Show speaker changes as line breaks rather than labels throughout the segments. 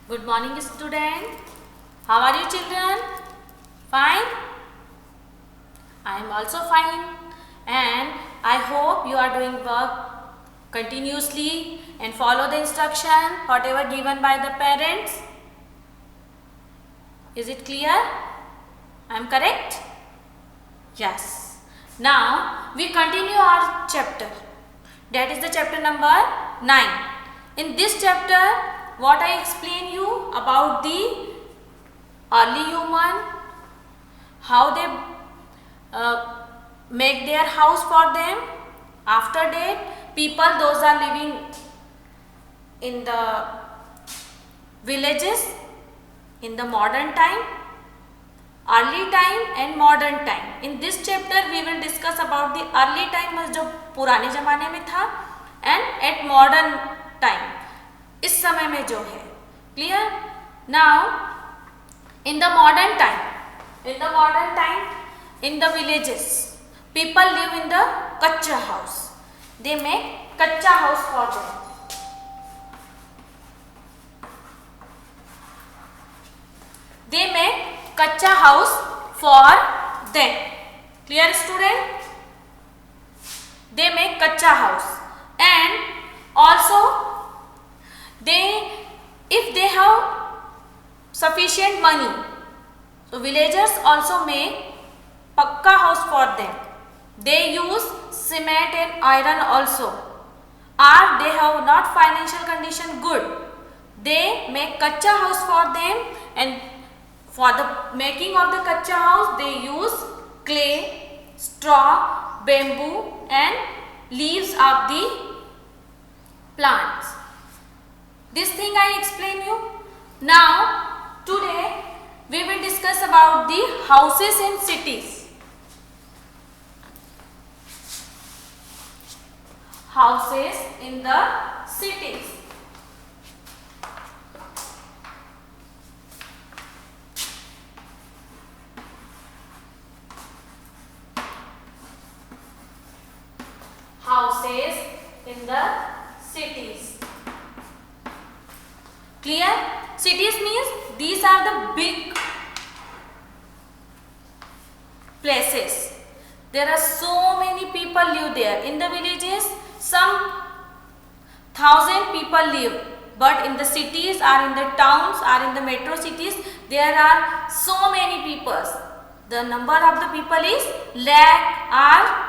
Good morning, student. How are you, children? Fine? I am also fine, and I hope you are doing work continuously and follow the instruction whatever given by the parents. Is it clear? I am correct? Yes. Now we continue our chapter. That is the chapter number 9. In this chapter, what I explain you about the early human, how they make their house for them. After that, people those are living in the villages in the modern time, early time and modern time. In this chapter we will discuss about the early time जो पुराने जमाने में था and at modern time, इस समय में जो है. Clear? Now in the modern time in the villages people live in the kacha house. They make kacha house for them. They make kacha house for them. Clear, student? They make kacha house, and also if they have sufficient money, so villagers also make pakka house for them. They use cement and iron also. Or they have not financial condition good, they make kacha house for them, and for the making of the kacha house they use clay, straw, bamboo and leaves of the plants. This thing I explain you. Now today we will discuss about the houses in cities. Houses in the cities. Houses in the cities. Clear? Cities means these are the big places. There are so many people live there. In the villages, some 1,000 people live, but in the cities or in the towns or in the metro cities, there are so many people. The number of the people is lakh or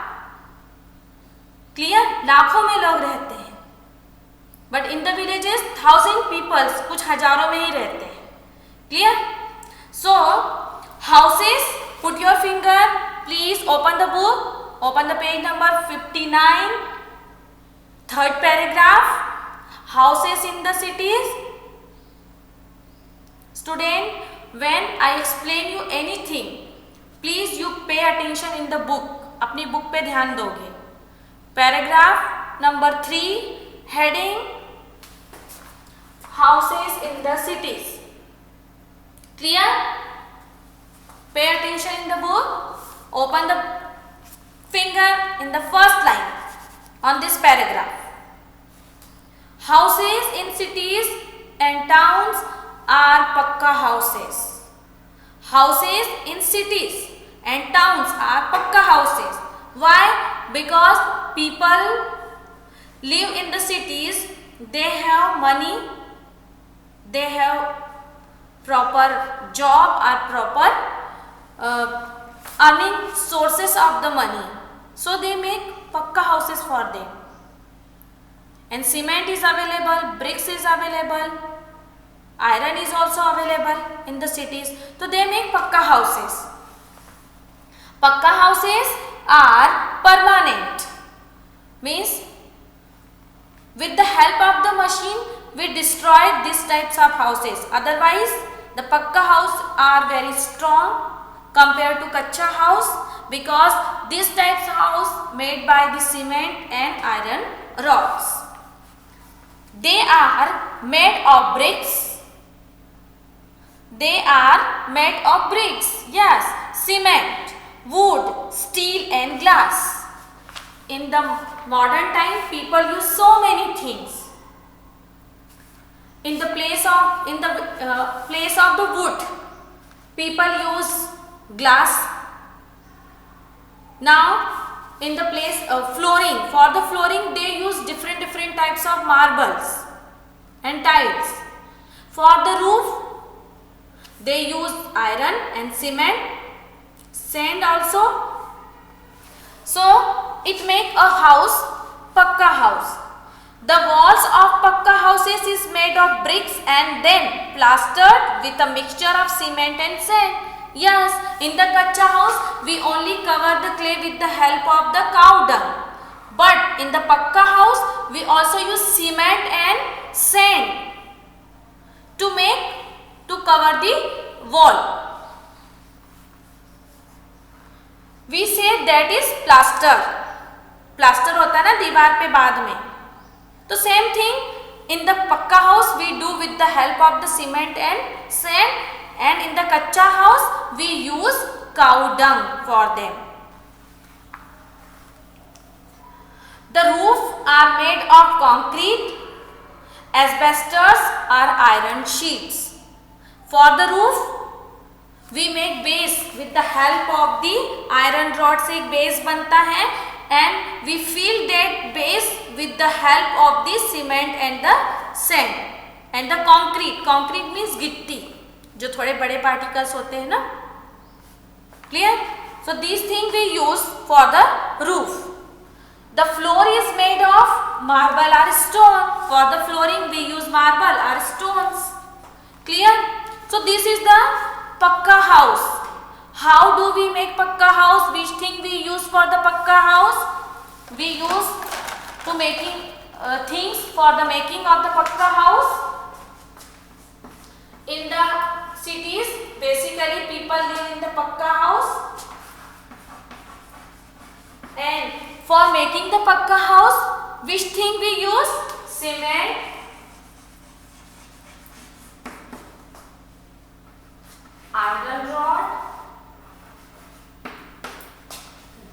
clear? लाखों में लोग रहते हैं. But in the villages, 1,000 people, कुछ हजारों में ही रहते हैं. Clear? So, houses, put your finger, please open the book, open the page number 59, third paragraph, houses in the cities. Student, when I explain you anything, please you pay attention in the book, अपनी book पे ध्यान दोगे. Paragraph number 3, heading houses in the cities. Clear? Pay attention in the book. Open the finger in the first line on this paragraph. Houses in cities and towns are pakka houses. Houses in cities and towns are pakka houses. Why? Because people live in the cities, they have money, they have proper job or proper earning sources of the money. So they make pakka houses for them. And cement is available, bricks is available, iron is also available in the cities. So they make pakka houses. Pakka houses are permanent. Means with the help of the machine we destroy these types of houses. Otherwise the pakka house are very strong compared to kacha house, because these types of house made by the cement and iron rods. They are made of bricks. They are made of bricks. Yes, cement, wood, steel and glass. In the modern time people use so many things. in the place of the wood, people use glass. Now in the place of flooring, for the flooring they use different types of marbles and tiles. For the roof they use iron and cement, sand also. So it make a house, pakka house. The walls of pakka houses is made of bricks and then plastered with a mixture of cement and sand. Yes, in the kacha house we only cover the clay with the help of the cow dung. But in the pakka house we also use cement and sand to cover the wall. We say that is plaster. Plaster होता है ना दीवार पे बाद में. तो same thing in the pakka house we do with the help of the cement and sand, and in the kacha house we use cow dung for them. The roof are made of concrete, asbestos or iron sheets. For the roof we make base with the help of the iron rod से एक base बनता है, and we fill that base with the help of the cement and the sand and the concrete. Concrete means गिट्टी, जो थोड़े बड़े particles होते हैं ना. Clear? So these things we use for the roof. The floor is made of marble or stone. For the flooring we use marble or stones. Clear? So this is the pakka house. How do we make pakka house? Which thing we use for the pakka house? We use to making things for the making of the pakka house. In the cities, basically people live in the pakka house. And for making the pakka house, which thing we use? Cement, iron rod,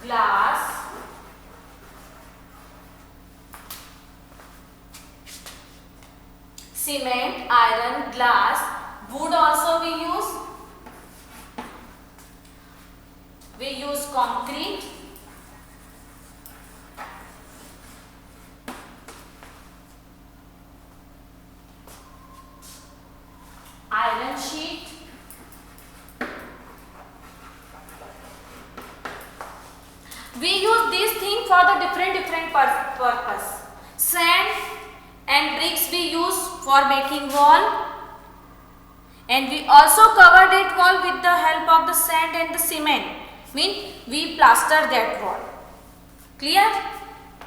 glass, cement, iron, glass, wood also we use. We use concrete, iron sheet, we use these things for the different purpose. Sand and bricks we use for making wall, and we also cover that wall with the help of the sand and the cement. Mean we plaster that wall. Clear?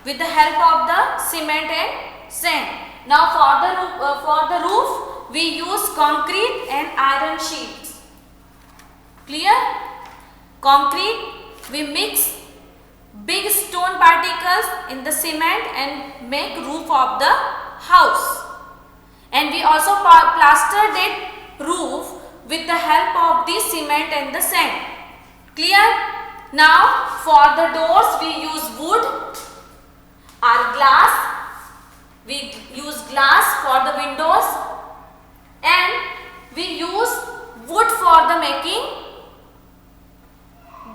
With the help of the cement and sand. Now for the roof we use concrete and iron sheets. Clear? Concrete we mix big stone particles in the cement and make roof of the house, and we also plaster that roof with the help of the cement and the sand. Clear? Now for the doors we use wood or glass. We use glass for the windows, and we use wood for the making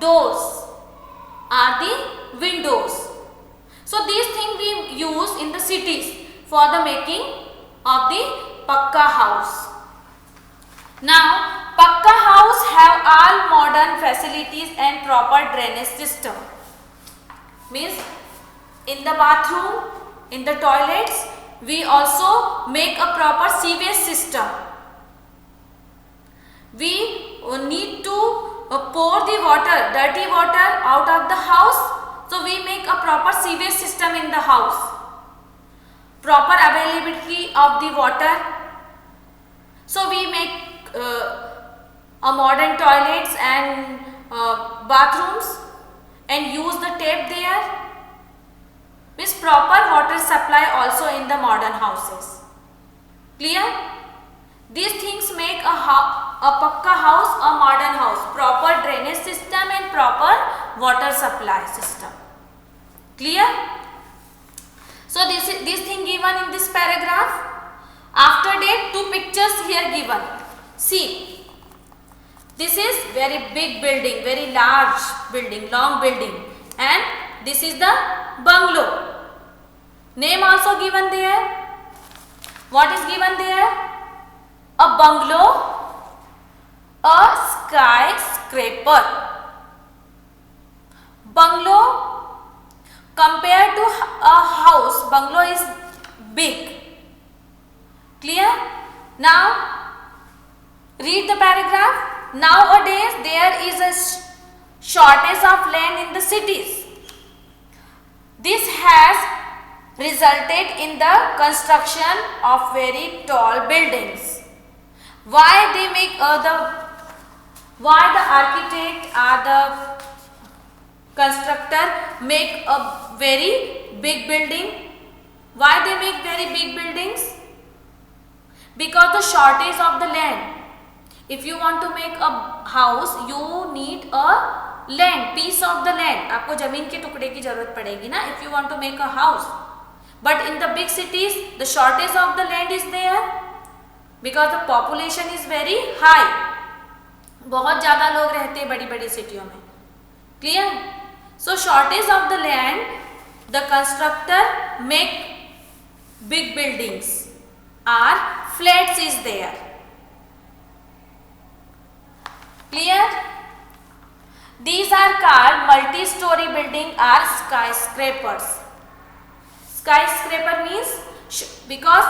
doors are the windows. So these things we use in the cities for the making of the pakka house. Now pakka house have all modern facilities and proper drainage system. Means in the bathroom, in the toilets we also make a proper sewage system. We need to pour the water, dirty water out of the house. So we make a proper sewage system in the house. Proper availability of the water. So we make a modern toilets and bathrooms and use the tap there. Means proper water supply also in the modern houses. Clear? These things make a pakka house a modern house. Proper drainage system and proper water supply system. Clear? So this thing given in this paragraph. After that, two pictures here given. See, this is very big building, very large building, long building, and this is the bungalow. Name also given there. What is given there? A bungalow, a skyscraper. Bungalow compared to a house, bungalow is big. Clear? Now read the paragraph. Nowadays there is a shortage of land in the cities. This has resulted in the construction of very tall buildings. Why the architect or the constructor make a very big building? Why they make very big buildings? Because the shortage of the land. If you want to make a house, you need a land, piece of the land. आपको जमीन के टुकड़े की जरूरत पड़ेगी ना, if you want to make a house. But in the big cities, the shortage of the land is there because the population is very high. बहुत ज़्यादा लोग रहते हैं बड़ी बड़ी सिटियों में. Clear? So shortage of the land, the constructor make big buildings. Or flats is there. Clear? These are called multi-story building or skyscrapers. Skyscraper means because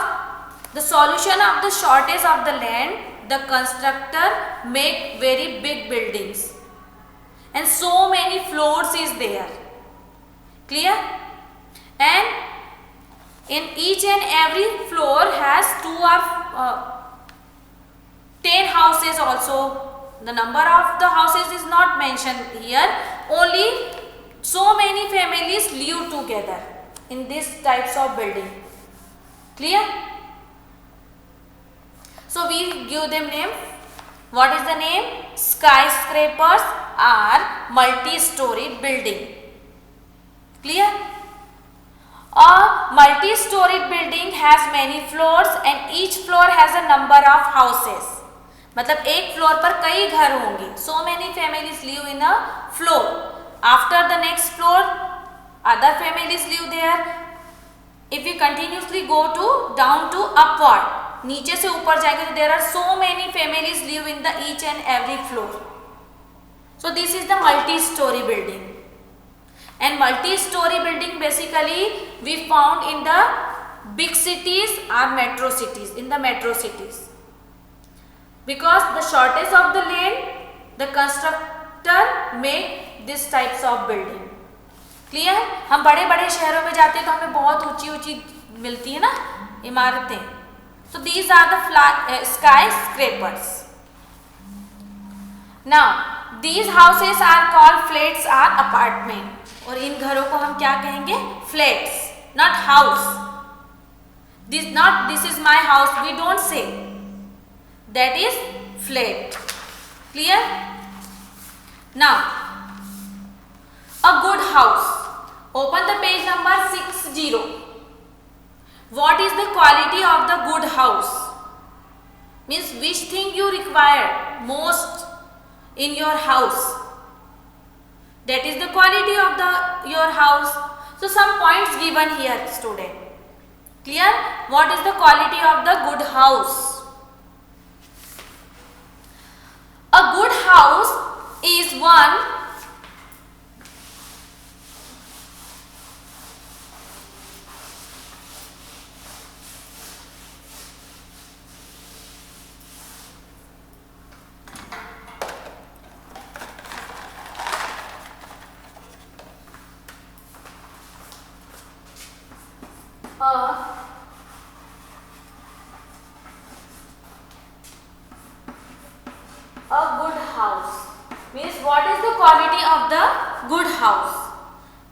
the solution of the shortage of the land, the constructor make very big buildings and so many floors is there. Clear? And in each and every floor has 2 or 10 houses also. The number of the houses is not mentioned here. Only so many families live together in these types of building. Clear? So we give them name. What is the name? Skyscrapers are multi-storied building. Clear? A multi-storied building has many floors and each floor has a number of houses. मतलब एक floor पर कई घर होंगे. So many families live in a floor. After the next floor, other families live there. If we continuously go to down to upward, नीचे से ऊपर जाएंगे तो there are so many families live in the each and every floor. So this is the multi-story building. And multi-story building basically we found in the big cities or metro cities, in the metro cities. Because the shortage of the land, the constructor make this types of building. Clear? हम बड़े बड़े शहरों में जाते हैं तो हमें बहुत ऊंची ऊंची मिलती है ना इमारतें. So these are the skyscrapers. Now these houses are called flats or apartment. और इन घरों को हम क्या कहेंगे? Flats, not house. This is my house. We don't say. That is flat. Clear? Now, a good house. Open the page number 60. What is the quality of the good house? Means which thing you require most in your house. That is the quality of your house. So some points given here, student. Clear? What is the quality of the good house? A good house is one a good house. Means what is the quality of the good house?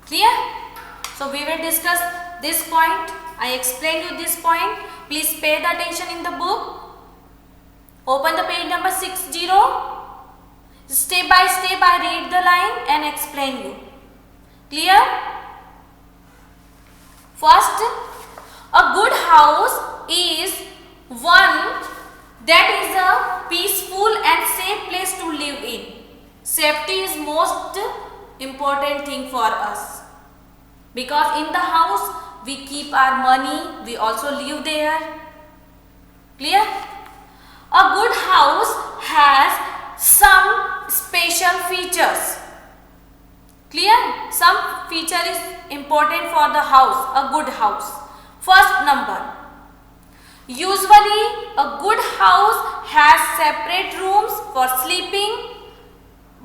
Clear? So we will discuss this point. I explained you this point. Please pay the attention in the book. Open the page number 60. Step by step I read the line and explain you. Clear? First, a good house is One, that is a peaceful and safe place to live in. Safety is most important thing for us, because in the house we keep our money, we also live there. Clear? A good house has some special features. Clear? Some feature is important for the house, a good house. First number, usually a good house has separate rooms for sleeping,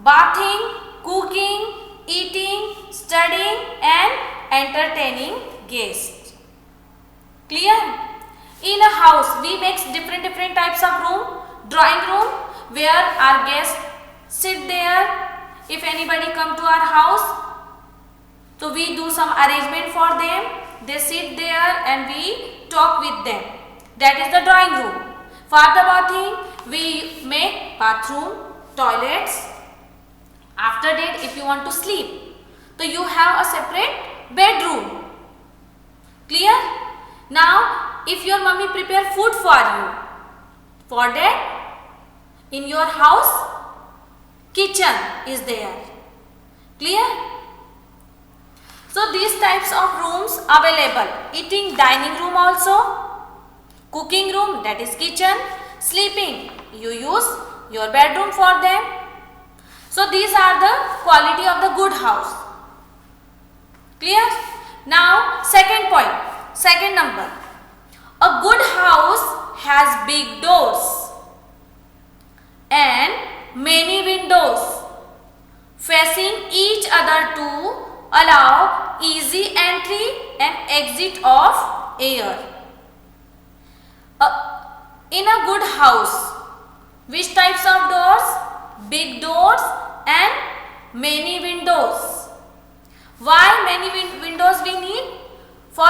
bathing, cooking, eating, studying and entertaining guests. Clear? In a house we make different types of room. Drawing room, where our guests sit there. If anybody come to our house, so we do some arrangement for them. They sit there and we talk with them. That is the drawing room. For the bathing, we make bathroom, toilets. After that, if you want to sleep, so you have a separate bedroom. Clear? Now, if your mummy prepare food for you, for that, in your house, kitchen is there. Clear? So these types of rooms available. Eating, dining room also. Cooking room, that is kitchen. Sleeping, you use your bedroom for them. So these are the quality of the good house. Clear? Now second point, second number. A good house has big doors and many windows facing each other to allow easy entry and exit of air. In a good house, which types of doors? Big doors and many windows. Why many windows we need? For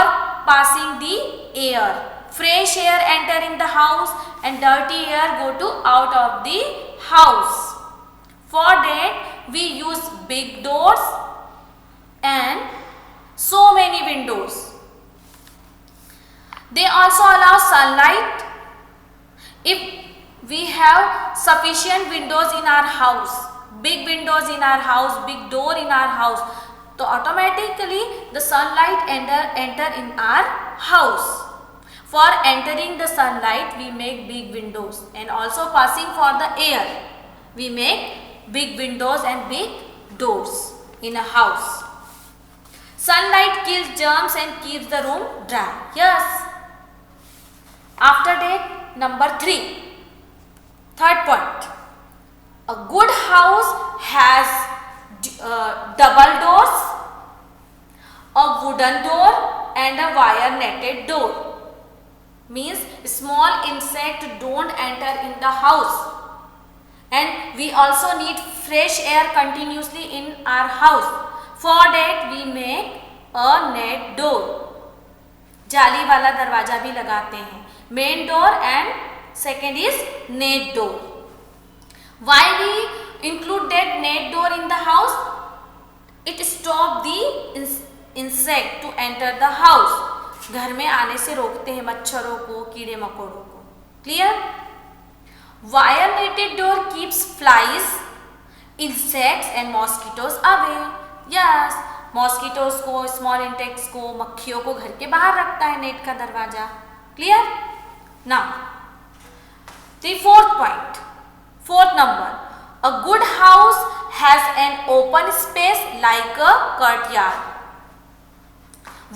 passing the air. Fresh air enter in the house and dirty air go to out of the house. For that we use big doors and so many windows. They also allow sunlight. If we have sufficient windows in our house, big windows in our house, big door in our house, so automatically the sunlight enter in our house. For entering the sunlight, we make big windows, and also passing for the air, we make big windows and big doors in a house. Sunlight kills germs and keeps the room dry. Yes. After that, number 3. Third point. A good house has double doors, a wooden door and a wire netted door. Means small insect don't enter in the house, and we also need fresh air continuously in our house. For that we make a net door. जाली वाला दरवाजा भी लगाते हैं. Main door and second is net door. Why we include that net door in the house? It stop the insect to enter the house. घर में आने से रोकते हैं मच्छरों को, कीड़े मकोड़ों को. Clear? Wire netted door keeps flies, insects and mosquitoes away. Yes, mosquitoes को, small insects को, मक्खियों को घर के बाहर रखता है नेट का दरवाजा. Clear? Now, the fourth point, fourth number. A good house has an open space like a courtyard.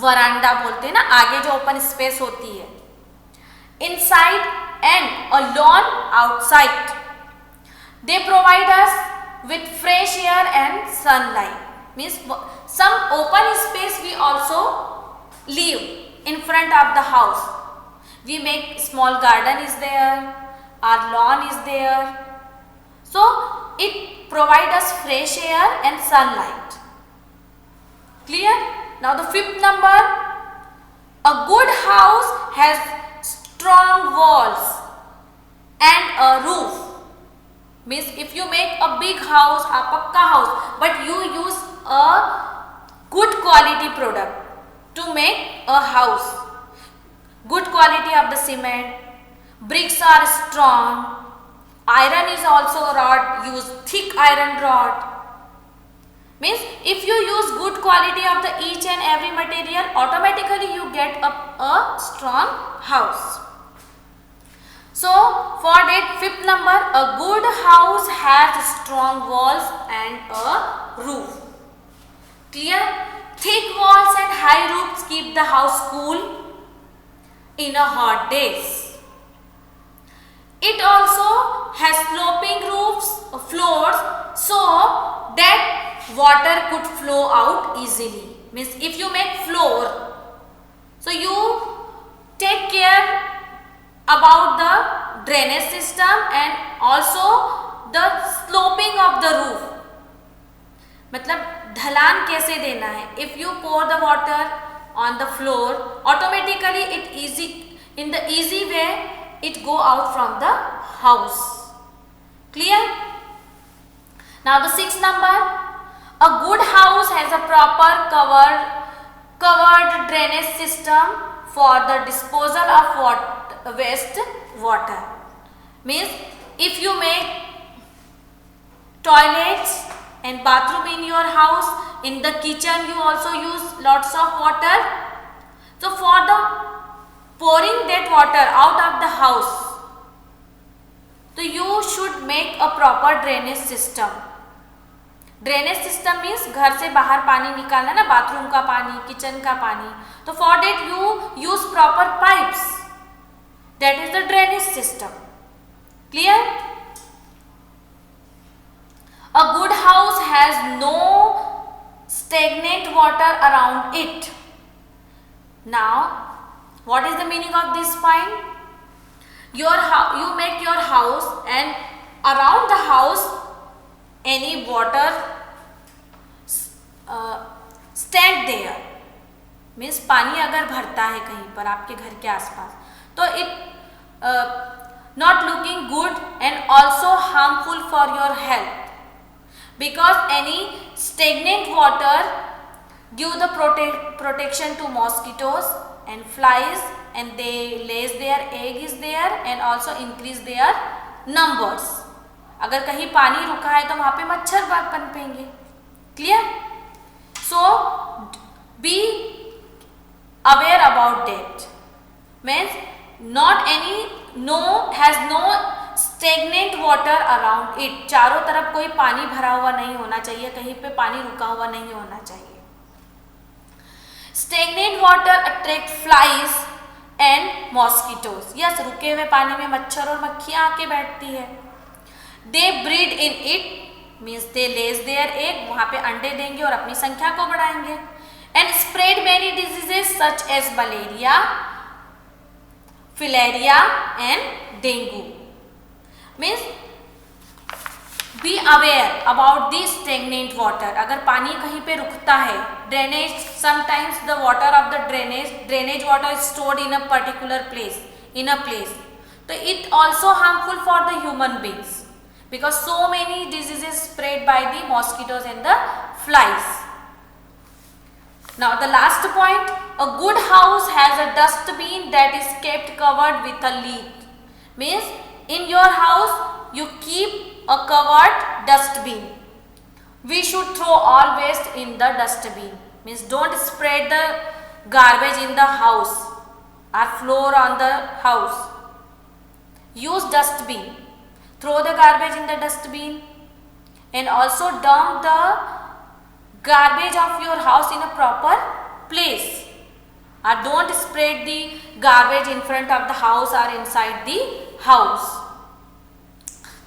वरांडा बोलते हैं ना, आगे जो ओपन स्पेस होती है. Inside and a lawn outside. They provide us with fresh air and sunlight. Means some open space we also leave in front of the house. We make small garden is there, our lawn is there. So it provides us fresh air and sunlight. Clear? Now the fifth number. A good house has strong walls and a roof. Means if you make a big house, a pakka house, but you use a good quality product to make a house, good quality of the cement, bricks are strong, iron is also rod, use thick iron rod. Means if you use good quality of the each and every material, automatically you get a strong house. So for that fifth number, a good house has strong walls and a roof. Clear? Thick walls and high roofs keep the house cool in a hot days. It also has sloping roofs, floors, so that water could flow out easily. Means if you make floor, so you take care about the drainage system and also the sloping of the roof. मतलब ढलान कैसे देना है. If you pour the water on the floor, automatically in the easy way it go out from the house. Clear? Now the sixth number, a good house has a proper covered drainage system for the disposal of waste water. Means if you make toilets and bathroom in your house, in the kitchen you also use lots of water. So for the pouring that water out of the house, so you should make a proper drainage system. Drainage system means घर से बाहर पानी निकालना ना, bathroom का पानी, kitchen का पानी. तो for that you use proper pipes, that is the drainage system. Clear? A good house has no stagnant water around it. Now what is the meaning of this point? You make your house and around the house any water stand there. Means पानी अगर भरता है कहीं पर आपके घर के आसपास, तो it not looking good and also harmful for your health, because any stagnant water give the protection to mosquitoes and flies, and they lays their egg is there and also increase their numbers. अगर कहीं पानी रुका है तो वहां पे मच्छर पनपेंगे. Clear? So be aware about that. Means not any has no stagnant water around it. चारों तरफ कोई पानी भरा हुआ नहीं होना चाहिए, कहीं पे पानी रुका हुआ नहीं होना चाहिए. Stagnant water attract flies and mosquitoes. Yes, रुके हुए पानी में मच्छर और मक्खियां आके बैठती है. They breed in it means they lays their egg, वहां पे अंडे देंगे और अपनी संख्या को बढ़ाएंगे. And spread many diseases such as malaria, filaria and dengue. Means be aware about this stagnant water. अगर पानी कहीं पे रुकता है, drainage, sometimes the water of the drainage water is stored in a particular place, in a place, तो it also harmful for the human beings, because so many diseases spread by the mosquitoes and the flies. Now the last point, a good house has a dustbin that is kept covered with a lid. Means in your house you keep a covered dustbin. We should throw all waste in the dustbin. Means don't spread the garbage in the house or floor on the house. Use dustbin. Throw the garbage in the dustbin and also dump the garbage of your house in a proper place. Or don't spread the garbage in front of the house or inside the house.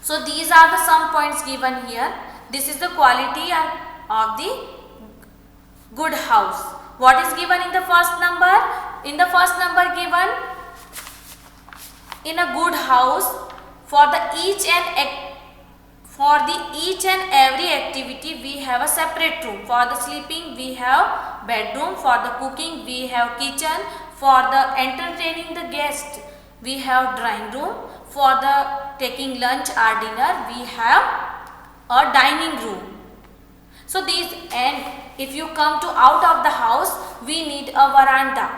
So these are the some points given here. This is the quality of the good house. What is given in the first number? In the first number given, in a good house, for each and every activity we have a separate room. For the sleeping we have bedroom, for the cooking we have kitchen, for the entertaining the guest we have drawing room, for the taking lunch or dinner we have a dining room. So these, and if you come to out of the house, we need a veranda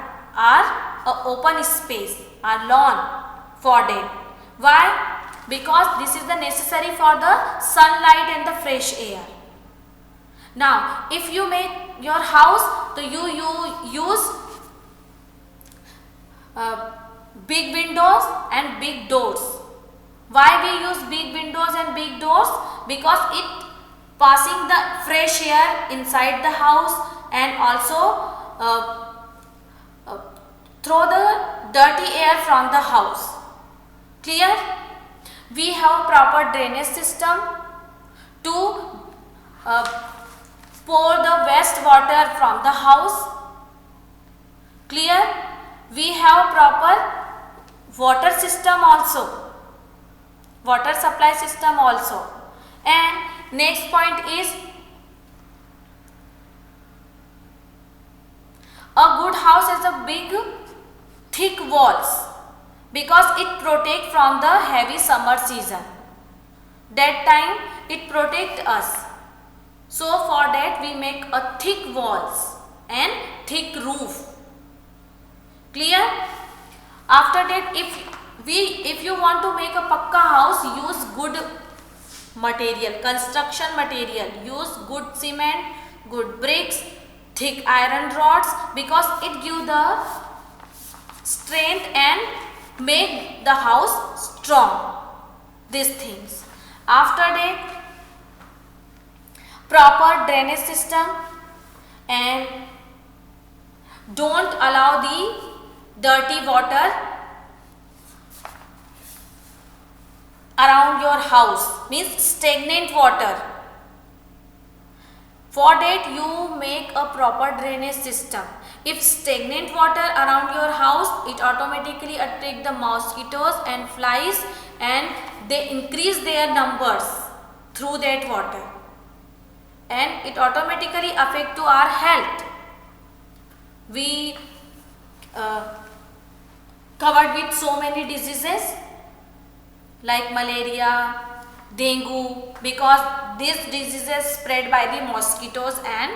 or a open space or lawn for them. Why? Because this is the necessary for the sunlight and the fresh air. Now, if you make your house, so you use big windows and big doors. Why we use big windows and big doors? Because it passing the fresh air inside the house and also throw the dirty air from the house. Clear? We have proper drainage system to pour the waste water from the house. Clear? We have proper water system also, water supply system also. And next point is a good house has a big thick walls because it protect from the heavy summer season. That time it protect us. So for that we make a thick walls and thick roof. Clear? After that, if you want to make a pakka house, use good material, construction material. Use good cement, good bricks, thick iron rods, because it give the strength and make the house strong. These things. After that, proper drainage system, and don't allow the dirty water around your house, means stagnant water. For that you make a proper drainage system. If stagnant water around your house, it automatically attract the mosquitoes and flies and they increase their numbers through that water. And it automatically affect to our health. We covered with so many diseases like malaria, dengue, because these diseases spread by the mosquitoes and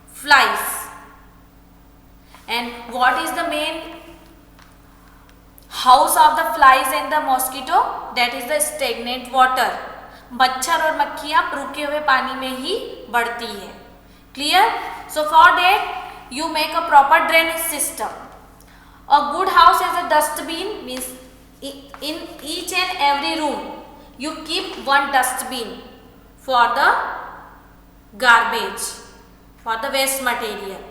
flies. And what is the main house of the flies and the mosquito? That is the stagnant water. मच्छर और मक्खियाँ रुके हुए पानी में ही बढ़ती है. Clear? So for that you make a proper drainage system. A good house has a dustbin, means in each and every room you keep one dustbin for the garbage, for the waste material.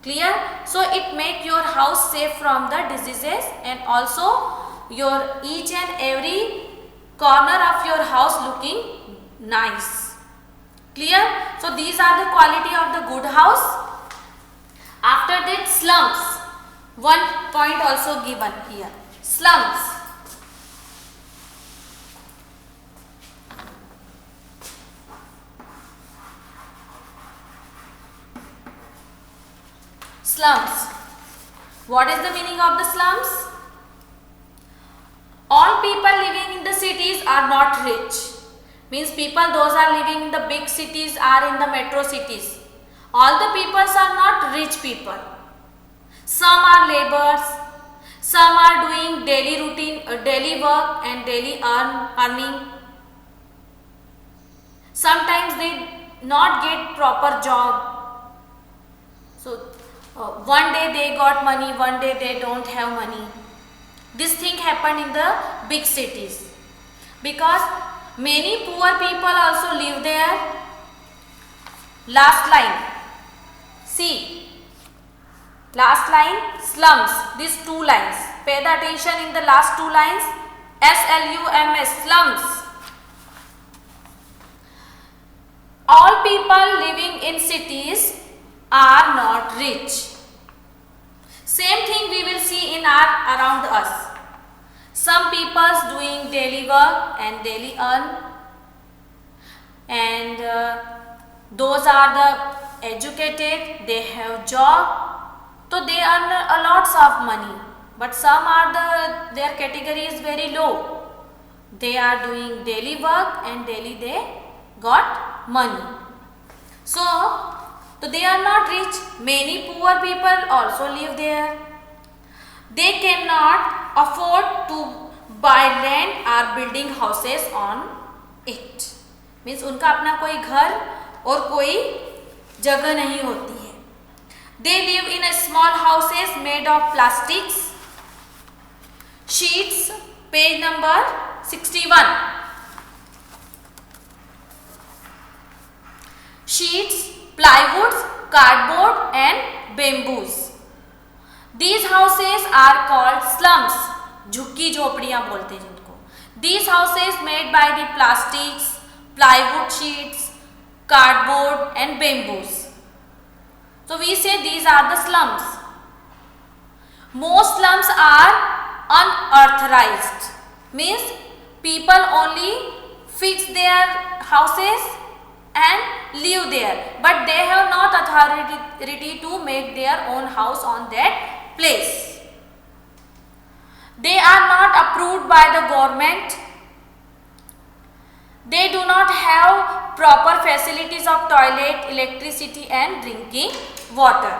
Clear? So it make your house safe from the diseases, and also your each and every corner of your house looking nice. Clear? So these are the quality of the good house. After that, slums. One point also given here. Slums. Slums. What is the meaning of the slums? All people living in the cities are not rich. Means people those are living in the big cities are in the metro cities. All the peoples are not rich people. Some are laborers. Some are doing daily routine, daily work and daily earning. Sometimes they not get proper job. So one day they got money, one day they don't have money. This thing happened in the big cities because many poor people also live there. Last line. See. Last line, slums. These two lines. Pay the attention in the last two lines. S-L-U-M-S, slums. All people living in cities are not rich. Same thing we will see in around us. Some people's doing daily work and daily earn, and those are the educated, they have job, so they earn a lots of money. But some are their category is very low. They are doing daily work and daily they got money. So they are not rich. Many poor people also live there. They cannot afford to buy land or building houses on it. Means उनका अपना कोई घर और कोई जगह नहीं होती है. They live in a small houses made of plastics, sheets, page number 61. Sheets, plywoods, cardboard and bamboos. These houses are called slums. झुग्गी झोपड़ियां बोलते हैं जिनको. These houses made by the plastics, plywood sheets, cardboard and bamboos. So we say these are the slums. Most slums are unauthorized. Means people only fix their houses and live there, but they have not authority to make their own house on that place. They are not approved by the government. They do not have proper facilities of toilet, electricity and drinking water.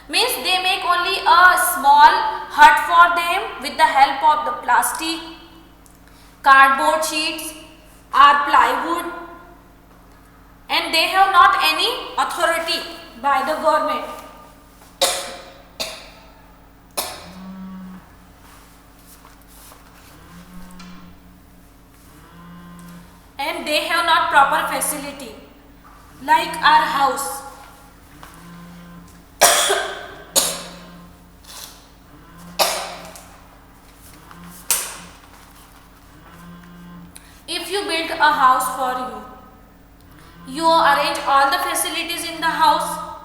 Means they make only a small hut for them with the help of the plastic, cardboard sheets or plywood, and they have not any authority by the government. And they have not proper facility like our house. If you build a house for you, you arrange all the facilities in the house,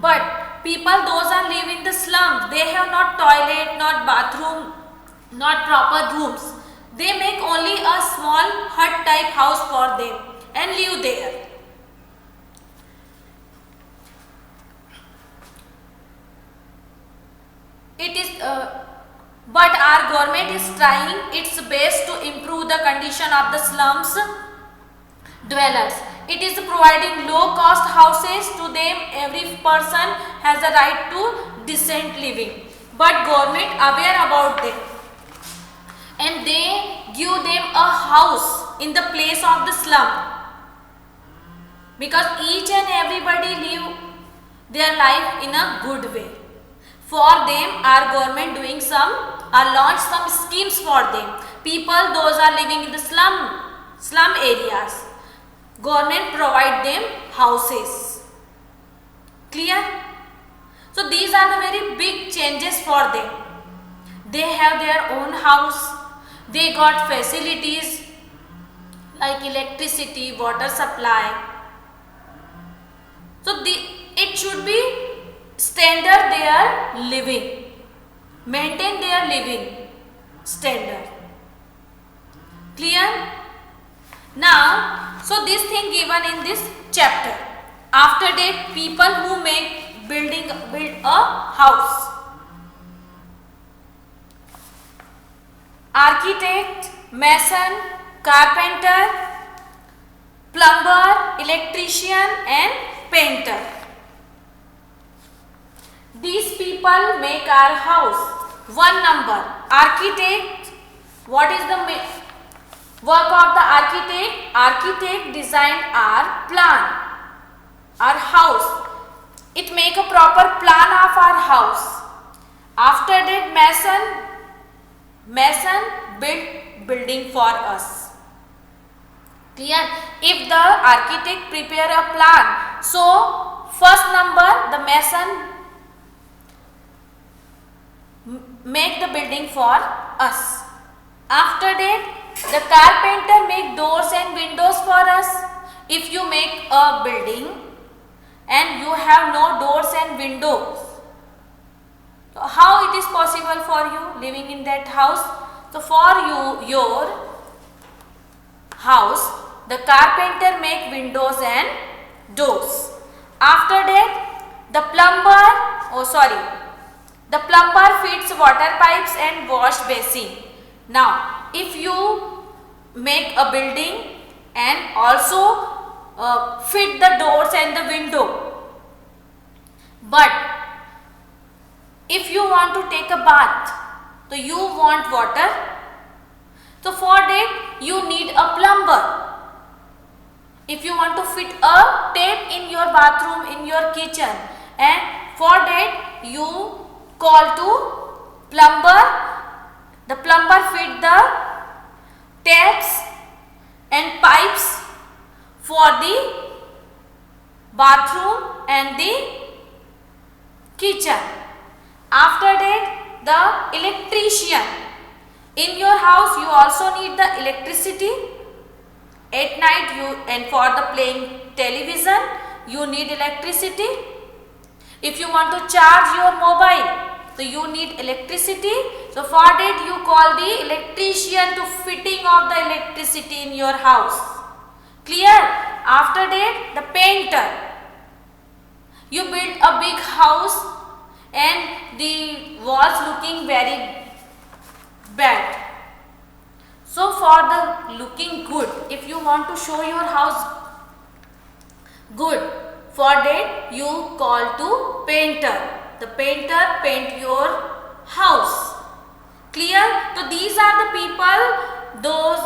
but people those are live in the slum, they have not toilet, not bathroom, not proper rooms. They make only a small hut type house for them and live there. It is but our government is trying its best to improve the condition of the slums dwellers. It is providing low cost houses to them. Every person has a right to decent living, but government aware about them and they give them a house in the place of the slum, because each and everybody live their life in a good way. For them our government doing some launch some schemes for them. People those are living in the slum areas, government provide them houses. Clear? So these are the very big changes for them. They have their own house, they got facilities like electricity, water supply. So it should be standard their living, maintain their living standard. Clear? Now, so this thing given in this chapter. After that, people who build a house. Architect, mason, carpenter, plumber, electrician and painter. These people make our house. One number, architect. What is the work of the architect? Architect design our plan, our house. It make a proper plan of our house. After that, mason build building for us. Clear? If the architect prepare a plan, so first number the mason make the building for us. After that, the carpenter make doors and windows for us. If you make a building and you have no doors and windows, so how it is possible for you living in that house? So for your house, the carpenter make windows and doors. After that, the plumber fits water pipes and wash basin. Now, if you make a building and also fit the doors and the window, but if you want to take a bath, So you want water. So for that you need a plumber. If you want to fit a tap in your bathroom, in your kitchen, and for that you call to plumber. The plumber fit the taps and pipes for the bathroom and the kitchen. After that, the electrician. In your house you also need the electricity. At night and for the playing television you need electricity. If you want to charge your mobile, so you need electricity. So for that you call the electrician to fitting of the electricity in your house. Clear? After that, the painter. You build a big house and the walls looking very bad. So for the looking good, if you want to show your house good, for that you call to painter. The painter paint your house. Clear? So these are the people, those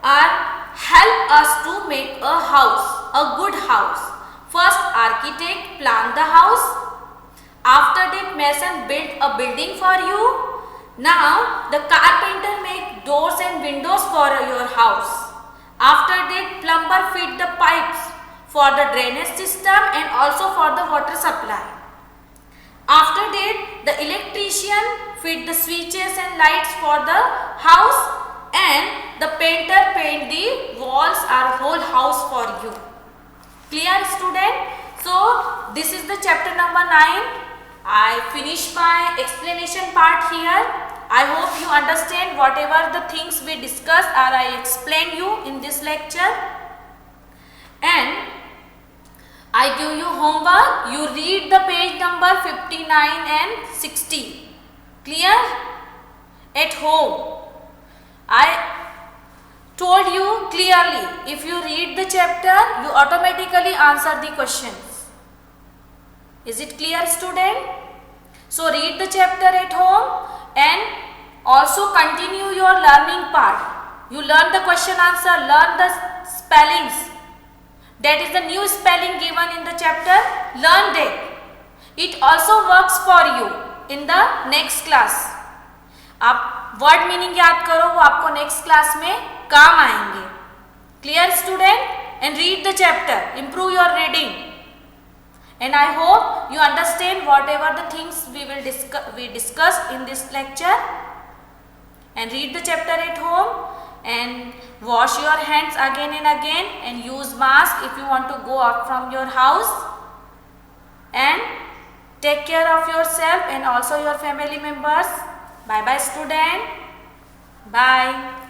are help us to make a house, a good house. First architect plan the house. After that mason build a building for you. Now the carpenter make doors and windows for your house. After that plumber fit the pipes for the drainage system and also for the water supply. After that the electrician fit the switches and lights for the house, and the painter paint the walls or whole house for you. Clear, student? So this is the chapter number 9. I finish my explanation part here. I hope you understand whatever the things we discussed or I explained you in this lecture. And I give you homework. You read the page number 59 and 60. Clear? At home. I told you clearly, if you read the chapter, you automatically answer the questions. Is it clear, student? So read the chapter at home and also continue your learning part. You learn the question answer, learn the spellings. That is the new spelling given in the chapter. Learn that. It also works for you in the next class. आप word meaning याद करो, वो आपको next class में काम आएंगे. Clear, student? And read the chapter. Improve your reading. And I hope you understand whatever the things we discussed in this lecture. And read the chapter at home and wash your hands again and again and use mask if you want to go out from your house. And take care of yourself and also your family members. Bye bye, student. Bye.